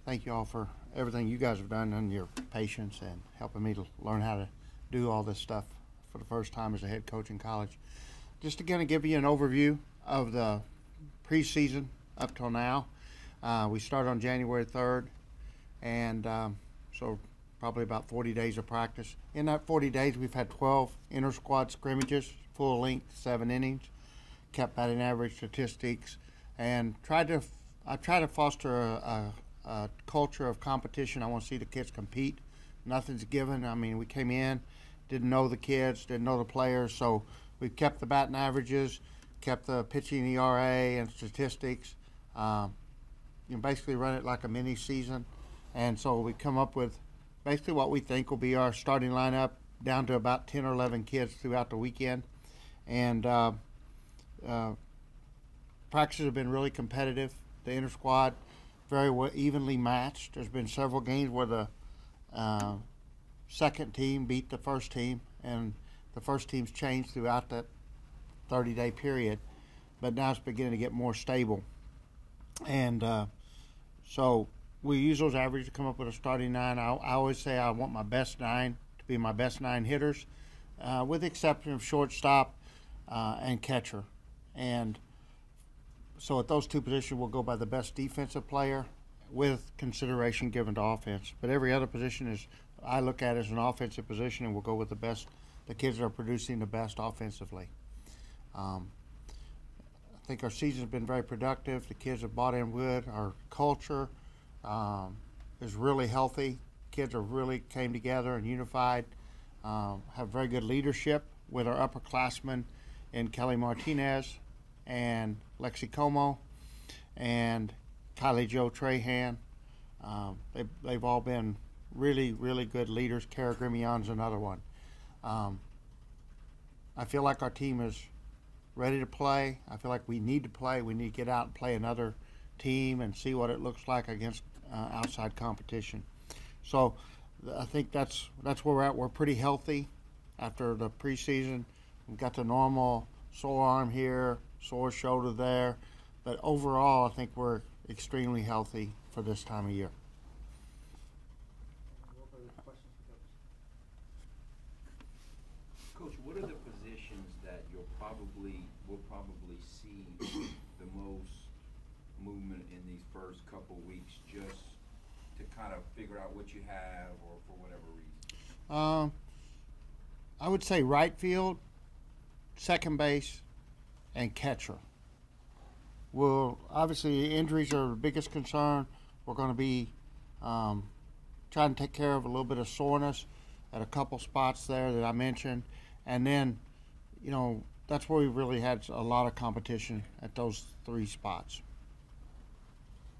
thank you all for everything you guys have done and your patience and helping me to learn how to do all this stuff for the first time as a head coach in college. Just to kind of give you an overview of the preseason up till now. We started on January 3rd, and so probably about 40 days of practice. In that 40 days, we've had 12 inter-squad scrimmages, full length, 7 innings, kept batting average statistics, and I try to foster a culture of competition. I want to see the kids compete. Nothing's given. I mean, we came in, didn't know the kids, didn't know the players, so we've kept the batting averages, kept the pitching ERA and statistics. You basically run it like a mini season, and so we come up with basically what we think will be our starting lineup down to about 10 or 11 kids throughout the weekend. And practices have been really competitive. The inter-squad very evenly matched. There's been several games where the second team beat the first team, and the first team's changed throughout that 30-day period, but now it's beginning to get more stable. And so we use those averages to come up with a starting 9. I always say I want my best 9 to be my best 9 hitters, with the exception of shortstop and catcher. And so at those 2 positions, we'll go by the best defensive player with consideration given to offense. But every other position I look at as an offensive position, and we'll go with the kids that are producing the best offensively. I think our season's been very productive. The kids have bought in with our culture. Is really healthy. Kids are really came together and unified. Have very good leadership with our upperclassmen in Kelly Martinez and Lexi Como and Kylie Jo Trahan. They've all been really, really good leaders. Kara Grimion's another one. I feel like our team is ready to play. I feel like we need to play. We need to get out and play another team and see what it looks like against outside competition. So I think that's where we're at. We're pretty healthy after the preseason. We've got the normal sore arm here, sore shoulder there, but overall I think we're extremely healthy for this time of year. Coach, what are the positions that will probably see the most movement in these first couple weeks, just to kind of figure out what you have or for whatever reason? I would say right field, second base, and catcher. Well, obviously injuries are the biggest concern. We're going to be trying to take care of a little bit of soreness at a couple spots there that I mentioned. And then, you know, that's where we really had a lot of competition at those 3 spots.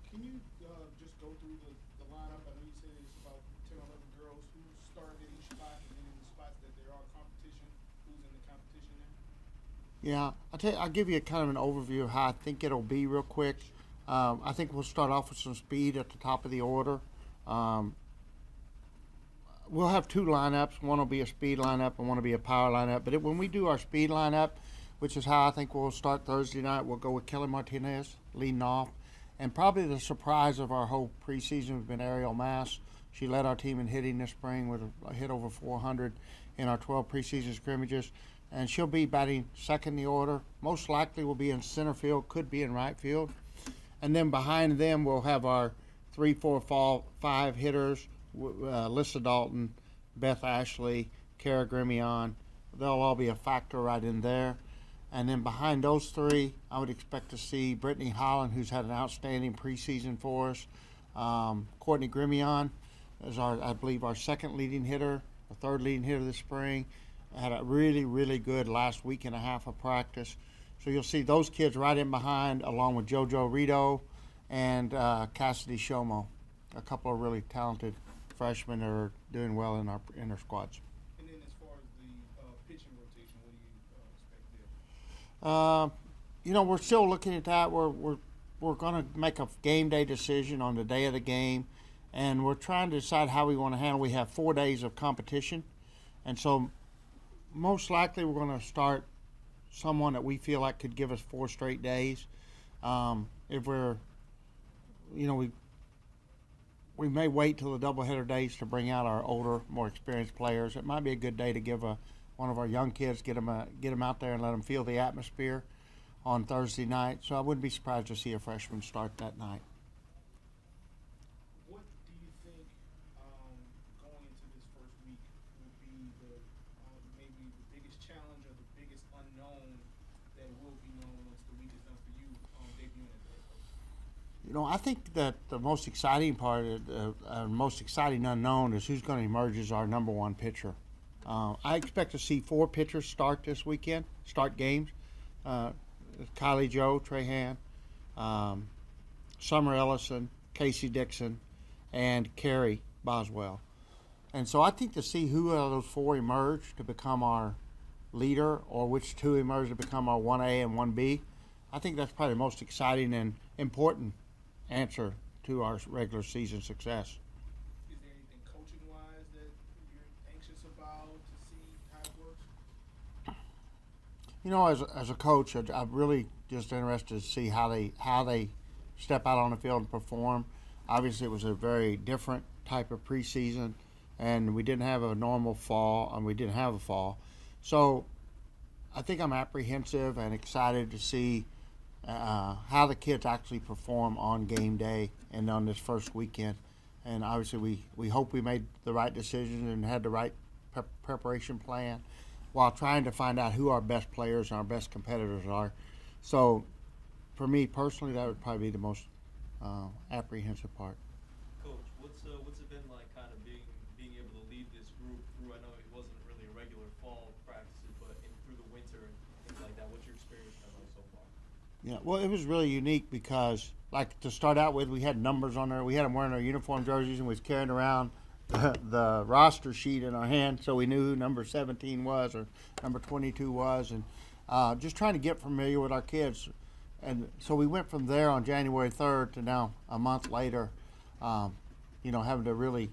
Can you just go through the lineup? I know you said it's about 10 or 11 girls. Who started at each spot, and then in the spots that there are competition, who's in the competition there? Yeah, I'll give you kind of an overview of how I think it'll be real quick. I think we'll start off with some speed at the top of the order. We'll have 2 lineups. One will be a speed lineup and one will be a power lineup. But when we do our speed lineup, which is how I think we'll start Thursday night, we'll go with Kelly Martinez leading off. And probably the surprise of our whole preseason has been Ariel Mass. She led our team in hitting this spring with a hit over 400 in our 12 preseason scrimmages. And she'll be batting second in the order. Most likely will be in center field, could be in right field. And then behind them we'll have our 3, 4, 5 hitters, Lissa Dalton, Beth Ashley, Kara Grimion. They'll all be a factor right in there. And then behind those 3, I would expect to see Brittany Holland, who's had an outstanding preseason for us. Courtney Grimion is I believe our second leading hitter, our third leading hitter this spring. Had a really, really good last week and a half of practice. So you'll see those kids right in behind, along with JoJo Rito and Cassidy Shomo, a couple of really talented freshmen that are doing well in our squads. And then as far as the pitching rotation, what do you expect there? You know, we're still looking at that. We're going to make a game day decision on the day of the game, and we're trying to decide how we want to handle. We have 4 days of competition, and so most likely we're going to start someone that we feel like could give us 4 straight days. If we're, you know, we may wait till the doubleheader days to bring out our older, more experienced players. It might be a good day to give one of our young kids, get them out there and let them feel the atmosphere on Thursday night. So I wouldn't be surprised to see a freshman start that night. What do you think going into this first week will be maybe the biggest challenge or the biggest unknown that will be known once the week is done for you debuting as a head coach? I think that the most exciting part, most exciting unknown is who's going to emerge as our number one pitcher. I expect to see 4 pitchers start this weekend, start games. Kylie Joe, Trahan, Summer Ellison, Casey Dixon, and Kerry Boswell. And so I think to see who of those 4 emerge to become our leader or which 2 emerge to become our 1A and 1B, I think that's probably the most exciting and important answer to our regular season success. Is there anything coaching-wise that you're anxious about to see how it works? As a coach, I'm really just interested to see how they step out on the field and perform. Obviously, it was a very different type of preseason, and we didn't have a normal fall, and we didn't have a fall. So I think I'm apprehensive and excited to see how the kids actually perform on game day and on this first weekend. And obviously, we hope we made the right decisions and had the right preparation plan, while trying to find out who our best players and our best competitors are. So for me personally, that would probably be the most apprehensive part. Coach, what's it been like kind of being able to lead this group through, I know it wasn't really a regular fall practices, but through the winter and things like that? What's your experience been like so far? Yeah, well, it was really unique because, like, to start out with, we had numbers on there. We had them wearing our uniform jerseys and was carrying around the roster sheet in our hand, so we knew who number 17 was or number 22 was, and just trying to get familiar with our kids. And so we went from there on January 3rd to now a month later, having to really,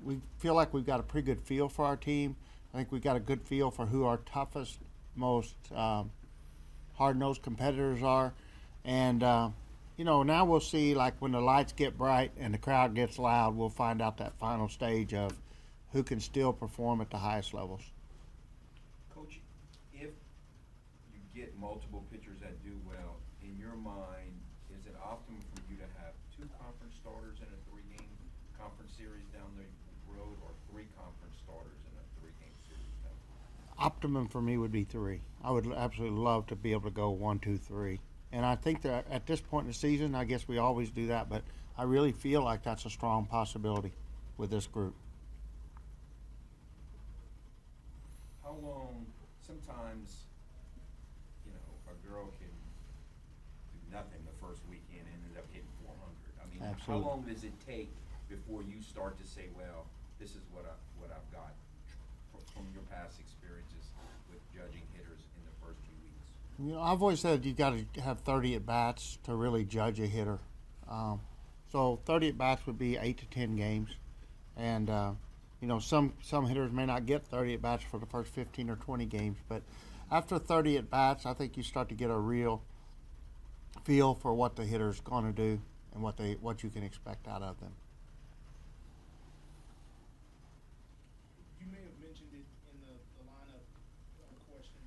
we feel like we've got a pretty good feel for our team. I think we've got a good feel for who our toughest, most hard-nosed competitors are. And now we'll see, like, when the lights get bright and the crowd gets loud, we'll find out that final stage of who can still perform at the highest levels. Coach, if you get multiple pitchers that do well, in your mind, is it optimum for you to have 2 conference starters in a 3-game conference series down the road, or 3 conference starters in a 3-game series down the road? Optimum for me would be 3. I would absolutely love to be able to go 1, 2, 3. And I think that at this point in the season, I guess we always do that, but I really feel like that's a strong possibility with this group. How long, sometimes, a girl can do nothing the first weekend and end up hitting 400. I mean, Absolutely. How long does it take before you start to say, well, this is what I've got from your past experiences with judging hitters in the first few weeks? I've always said you've got to have 30 at-bats to really judge a hitter. So 30 at-bats would be 8 to 10 games. And, some hitters may not get 30 at-bats for the first 15 or 20 games. But after 30 at-bats, I think you start to get a real feel for what the hitter's going to do and what you can expect out of them. You may have mentioned it in the lineup question,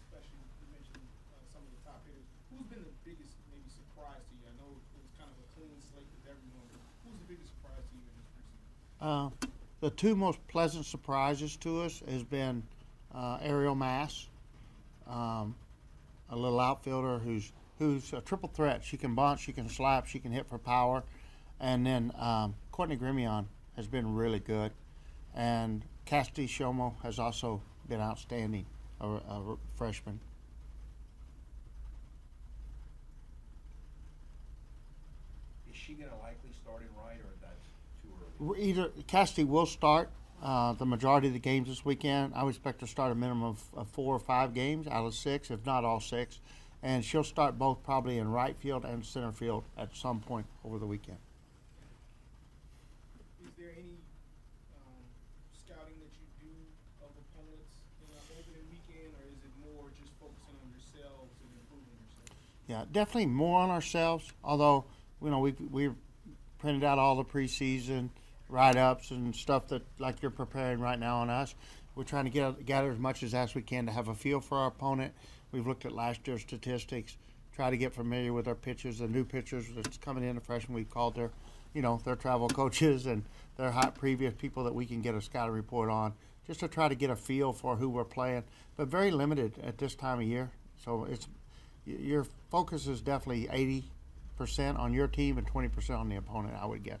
especially you mentioned some of the top hitters. Who's been the biggest maybe surprise to you? I know it was kind of a clean slate with everyone, but who's the biggest surprise to you in this preseason? The 2 most pleasant surprises to us has been Ariel Mass, a little outfielder who's a triple threat. She can bunt, she can slap, she can hit for power. And then Courtney Grimion has been really good. And Cassidy Shomo has also been outstanding, a freshman. Is she going to likely start in right, or that's too early? Either Cassidy will start the majority of the games this weekend. I would expect her to start a minimum of 4 or 5 games out of 6, if not all 6. And she'll start both probably in right field and center field at some point over the weekend. Is there any scouting that you do of opponents in an opening weekend, or is it more just focusing on yourselves and improving yourselves? Yeah, definitely more on ourselves, although, we're printed out all the preseason write-ups and stuff that like you're preparing right now on us. We're trying to gather as much as we can to have a feel for our opponent. We've looked at last year's statistics, try to get familiar with our pitchers, the new pitchers that's coming in, the freshmen. We've called their, their travel coaches and their hot previous people that we can get a scouting report on, just to try to get a feel for who we're playing. But very limited at this time of year. So your focus is definitely 80% on your team and 20% on the opponent, I would guess.